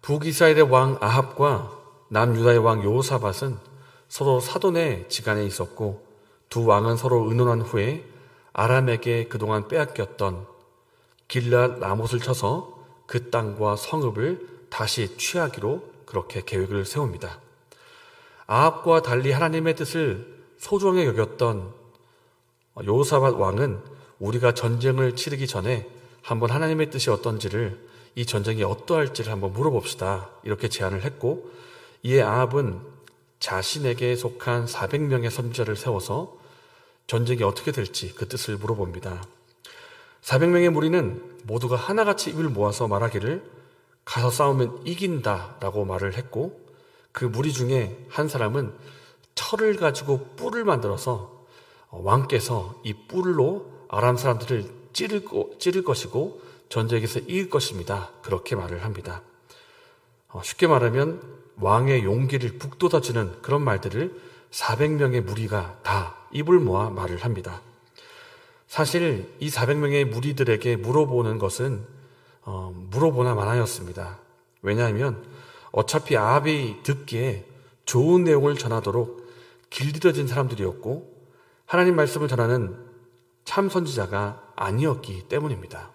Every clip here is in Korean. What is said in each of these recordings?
북이스라엘의 왕 아합과 남유다의 왕 여호사밧은 서로 사돈의 지간에 있었고, 두 왕은 서로 의논한 후에 아람에게 그동안 빼앗겼던 길르앗 라못을 쳐서 그 땅과 성읍을 다시 취하기로 그렇게 계획을 세웁니다. 아합과 달리 하나님의 뜻을 소중하게 여겼던 여호사밧 왕은 우리가 전쟁을 치르기 전에 한번 하나님의 뜻이 어떤지를, 이 전쟁이 어떠할지를 한번 물어봅시다, 이렇게 제안을 했고, 이에 아합은 자신에게 속한 400명의 선지자를 세워서 전쟁이 어떻게 될지 그 뜻을 물어봅니다. 400명의 무리는 모두가 하나같이 입을 모아서 말하기를 가서 싸우면 이긴다라고 말을 했고, 그 무리 중에 한 사람은 철을 가지고 뿔을 만들어서 왕께서 이 뿔로 아람 사람들을 찌를 것이고 전쟁에서 이길 것입니다, 그렇게 말을 합니다. 쉽게 말하면 왕의 용기를 북돋아주는 그런 말들을 400명의 무리가 다 입을 모아 말을 합니다. 사실 이 400명의 무리들에게 물어보는 것은 물어보나 마나였습니다. 왜냐하면 어차피 아합이 듣기에 좋은 내용을 전하도록 길들여진 사람들이었고, 하나님 말씀을 전하는 참 선지자가 아니었기 때문입니다.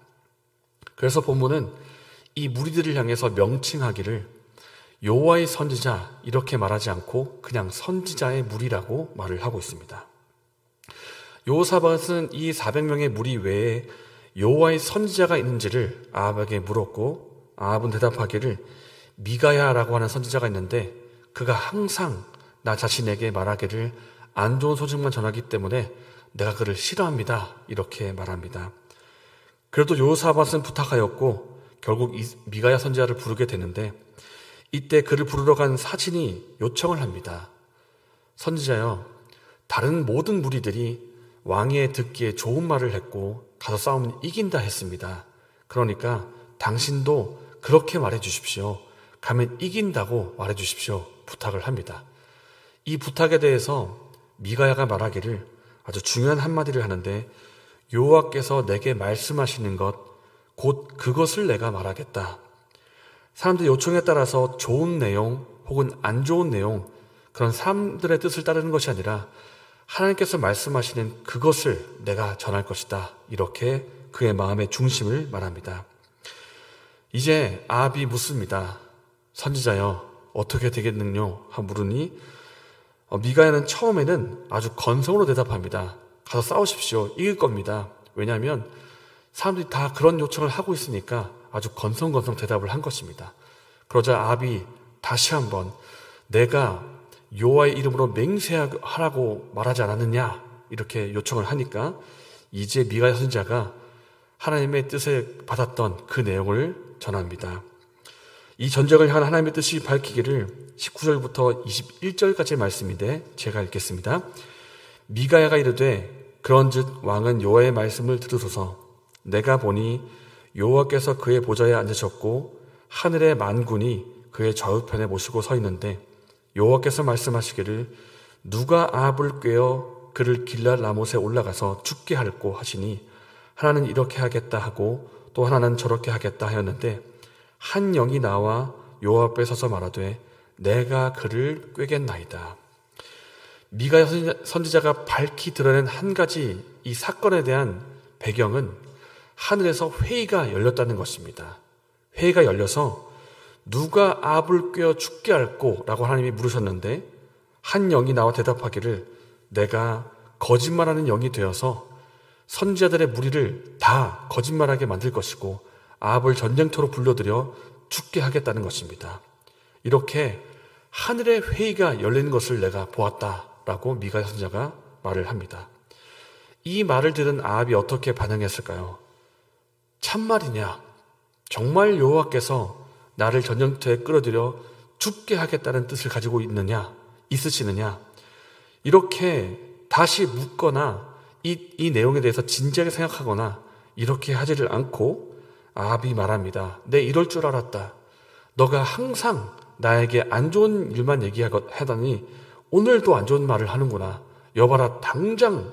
그래서 본문은 이 무리들을 향해서 명칭하기를 여호와의 선지자 이렇게 말하지 않고 그냥 선지자의 무리라고 말을 하고 있습니다. 여호사밧은 이 400명의 무리 외에 여호와의 선지자가 있는지를 아합에게 물었고, 아합은 대답하기를 미가야라고 하는 선지자가 있는데 그가 항상 나 자신에게 말하기를 안 좋은 소식만 전하기 때문에 내가 그를 싫어합니다, 이렇게 말합니다. 그래도 여호사밧은 부탁하였고 결국 미가야 선지자를 부르게 되는데, 이때 그를 부르러 간 사신이 요청을 합니다. 선지자여, 다른 모든 무리들이 왕의 듣기에 좋은 말을 했고 가서 싸우면 이긴다 했습니다. 그러니까 당신도 그렇게 말해 주십시오. 가면 이긴다고 말해 주십시오, 부탁을 합니다. 이 부탁에 대해서 미가야가 말하기를 아주 중요한 한마디를 하는데, 여호와께서 내게 말씀하시는 것 곧 그것을 내가 말하겠다. 사람들의 요청에 따라서 좋은 내용 혹은 안 좋은 내용, 그런 사람들의 뜻을 따르는 것이 아니라 하나님께서 말씀하시는 그것을 내가 전할 것이다, 이렇게 그의 마음의 중심을 말합니다. 이제 아합이 묻습니다. 선지자여, 어떻게 되겠느냐 하고 물으니 미가야는 처음에는 아주 건성으로 대답합니다. 가서 싸우십시오, 이길 겁니다. 왜냐하면 사람들이 다 그런 요청을 하고 있으니까 아주 건성건성 대답을 한 것입니다. 그러자 아합이 다시 한번 내가 여호와의 이름으로 맹세하라고 말하지 않았느냐, 이렇게 요청을 하니까 이제 미가야 선지자가 하나님의 뜻을 받았던 그 내용을 전합니다. 이 전쟁을 향한 하나님의 뜻이 밝히기를 19절부터 21절까지의 말씀인데 제가 읽겠습니다. 미가야가 이르되 그런즉 왕은 여호와의 말씀을 들으소서. 내가 보니 여호와께서 그의 보좌에 앉으셨고 하늘의 만군이 그의 좌우편에 모시고 서 있는데, 여호와께서 말씀하시기를 누가 아합을 꾀어 그를 길르앗 라못에 올라가서 죽게 할꼬 하시니, 하나는 이렇게 하겠다 하고 또 하나는 저렇게 하겠다 하였는데, 한 영이 나와 여호와 앞에 서서 말하되 내가 그를 꾀겠나이다. 미가야 선지자가 밝히 드러낸 한 가지 이 사건에 대한 배경은 하늘에서 회의가 열렸다는 것입니다. 회의가 열려서 누가 아합을 꾀어 죽게 할꼬 라고 하나님이 물으셨는데, 한 영이 나와 대답하기를 내가 거짓말하는 영이 되어서 선지자들의 무리를 다 거짓말하게 만들 것이고 아합을 전쟁터로 불러들여 죽게 하겠다는 것입니다. 이렇게 하늘의 회의가 열리는 것을 내가 보았다라고 미가야 선지자가 말을 합니다. 이 말을 들은 아합이 어떻게 반응했을까요? 참말이냐? 정말 여호와께서 나를 전쟁터에 끌어들여 죽게 하겠다는 뜻을 가지고 있으시느냐? 이렇게 다시 묻거나 이 내용에 대해서 진지하게 생각하거나 이렇게 하지를 않고 아합이 말합니다. 내 이럴 줄 알았다. 너가 항상 나에게 안 좋은 일만 얘기하더니 오늘도 안 좋은 말을 하는구나. 여봐라, 당장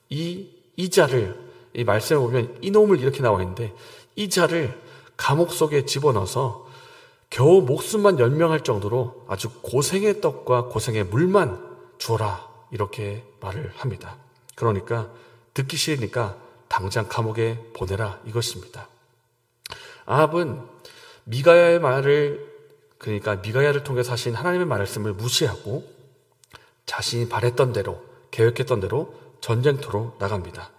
이 자를, 이 말씀에 보면 이놈을 이렇게 나와 있는데 이 자를 감옥 속에 집어넣어서 겨우 목숨만 연명할 정도로 아주 고생의 떡과 고생의 물만 주어라, 이렇게 말을 합니다. 그러니까 듣기 싫으니까 당장 감옥에 보내라, 이것입니다. 아합은 미가야의 말을, 그러니까 미가야를 통해서 하신 하나님의 말씀을 무시하고 자신이 바랬던 대로, 계획했던 대로 전쟁터로 나갑니다.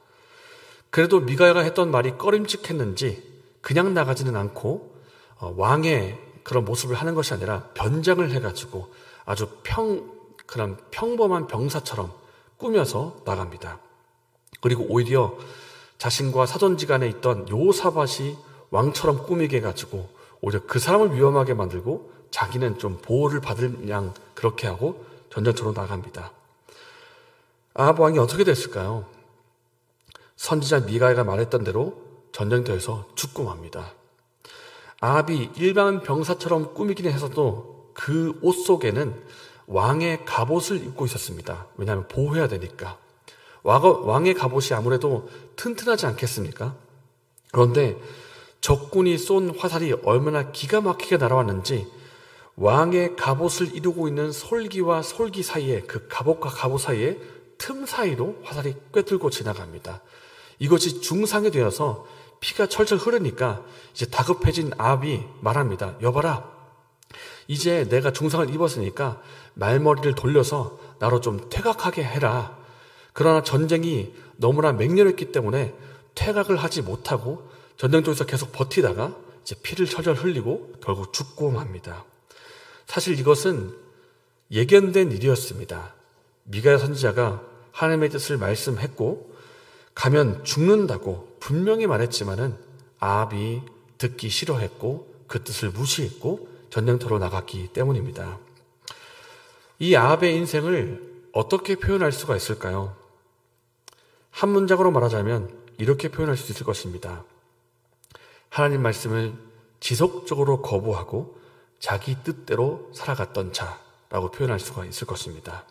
그래도 미가야가 했던 말이 꺼림칙했는지 그냥 나가지는 않고 왕의 그런 모습을 하는 것이 아니라 변장을 해가지고 아주 그런 평범한 병사처럼 꾸며서 나갑니다. 그리고 오히려 자신과 사돈지간에 있던 요사밧이 왕처럼 꾸미게 해가지고 오히려 그 사람을 위험하게 만들고 자기는 좀 보호를 받을 양 그렇게 하고 전쟁터로 나갑니다. 아합 왕이 어떻게 됐을까요? 선지자 미가야가 말했던 대로 전쟁터에서 죽고 맙니다. 아합이 일반 병사처럼 꾸미긴 해서도 그 옷 속에는 왕의 갑옷을 입고 있었습니다. 왜냐하면 보호해야 되니까. 왕의 갑옷이 아무래도 튼튼하지 않겠습니까? 그런데 적군이 쏜 화살이 얼마나 기가 막히게 날아왔는지 왕의 갑옷을 이루고 있는 솔기와 솔기 사이에, 그 갑옷과 갑옷 사이에 틈 사이로 화살이 꿰뚫고 지나갑니다. 이것이 중상이 되어서 피가 철철 흐르니까 이제 다급해진 아합이 말합니다. 여봐라, 이제 내가 중상을 입었으니까 말머리를 돌려서 나로 좀 퇴각하게 해라. 그러나 전쟁이 너무나 맹렬했기 때문에 퇴각을 하지 못하고 전쟁터에서 계속 버티다가 이제 피를 철철 흘리고 결국 죽고 맙니다. 사실 이것은 예견된 일이었습니다. 미가야 선지자가 하나님의 뜻을 말씀했고 가면 죽는다고 분명히 말했지만은 아합이 듣기 싫어했고 그 뜻을 무시했고 전쟁터로 나갔기 때문입니다. 이 아합의 인생을 어떻게 표현할 수가 있을까요? 한 문장으로 말하자면 이렇게 표현할 수 있을 것입니다. 하나님 말씀을 지속적으로 거부하고 자기 뜻대로 살아갔던 자라고 표현할 수가 있을 것입니다.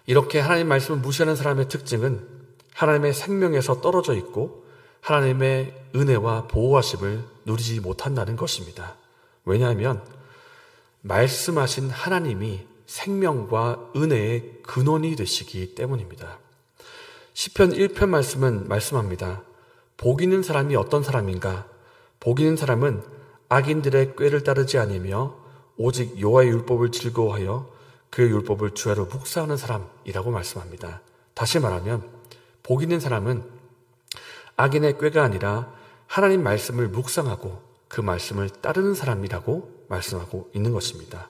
이렇게 하나님 말씀을 무시하는 사람의 특징은 하나님의 생명에서 떨어져 있고 하나님의 은혜와 보호하심을 누리지 못한다는 것입니다. 왜냐하면 말씀하신 하나님이 생명과 은혜의 근원이 되시기 때문입니다. 시편 1편 말씀은 말씀합니다. 복 있는 사람이 어떤 사람인가? 복 있는 사람은 악인들의 꾀를 따르지 아니며 오직 여호와의 율법을 즐거워하여 그의 율법을 주야로 묵상하는 사람이라고 말씀합니다. 다시 말하면 복 있는 사람은 악인의 꾀가 아니라 하나님 말씀을 묵상하고 그 말씀을 따르는 사람이라고 말씀하고 있는 것입니다.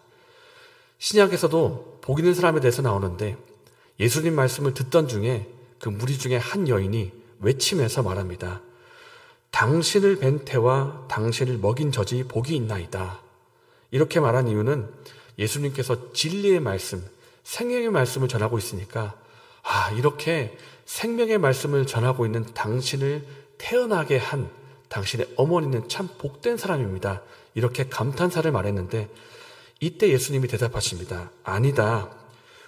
신약에서도 복 있는 사람에 대해서 나오는데 예수님 말씀을 듣던 중에 그 무리 중에 한 여인이 외치면서 말합니다. 당신을 뵌 태와 당신을 먹인 젖이 복이 있나이다. 이렇게 말한 이유는 예수님께서 진리의 말씀, 생명의 말씀을 전하고 있으니까 이렇게 생명의 말씀을 전하고 있는 당신을 태어나게 한 당신의 어머니는 참 복된 사람입니다. 이렇게 감탄사를 말했는데 이때 예수님이 대답하십니다. 아니다.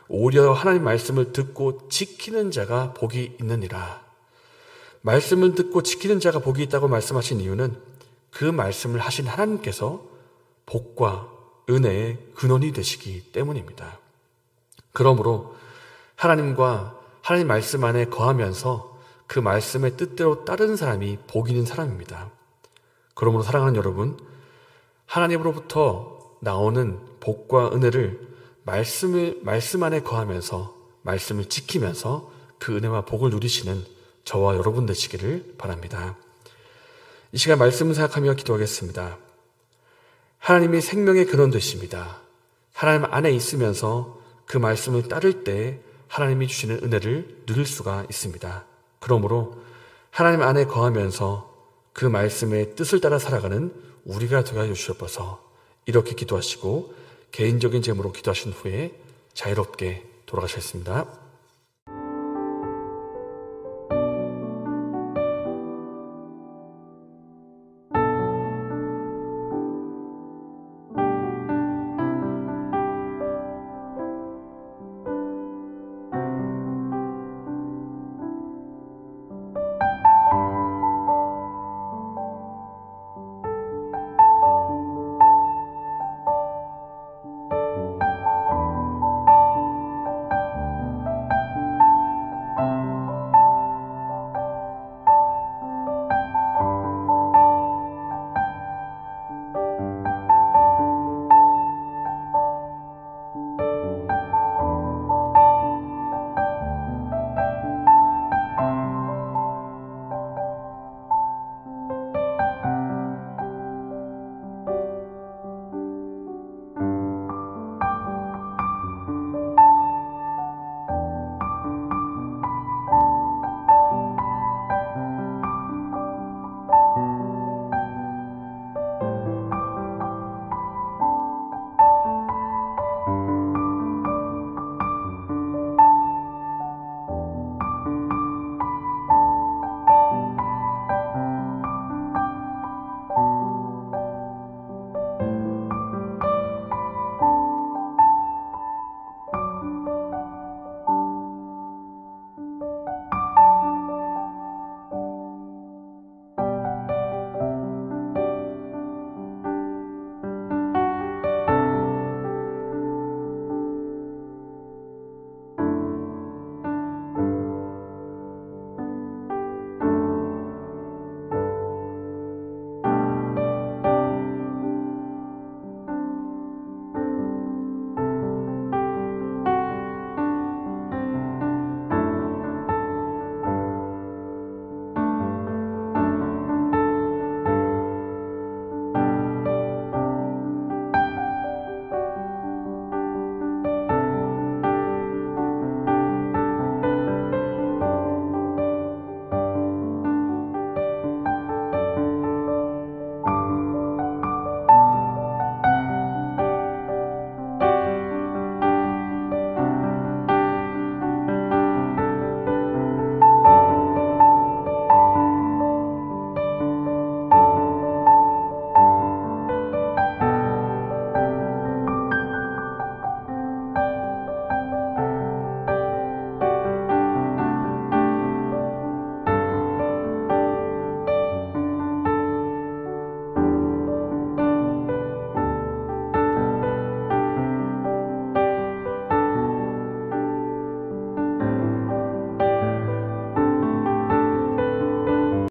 오히려 하나님 말씀을 듣고 지키는 자가 복이 있느니라. 말씀을 듣고 지키는 자가 복이 있다고 말씀하신 이유는 그 말씀을 하신 하나님께서 복과 은혜의 근원이 되시기 때문입니다. 그러므로 하나님과 하나님 말씀 안에 거하면서 그 말씀의 뜻대로 따르는 사람이 복 있는 사람입니다. 그러므로 사랑하는 여러분, 하나님으로부터 나오는 복과 은혜를 말씀 안에 거하면서 말씀을 지키면서 그 은혜와 복을 누리시는 저와 여러분 되시기를 바랍니다. 이 시간 말씀을 생각하며 기도하겠습니다. 하나님이 생명의 근원 되십니다. 하나님 안에 있으면서 그 말씀을 따를 때 하나님이 주시는 은혜를 누릴 수가 있습니다. 그러므로 하나님 안에 거하면서 그 말씀의 뜻을 따라 살아가는 우리가 되어 주시옵소서. 이렇게 기도하시고 개인적인 제목으로 기도하신 후에 자유롭게 돌아가셨습니다.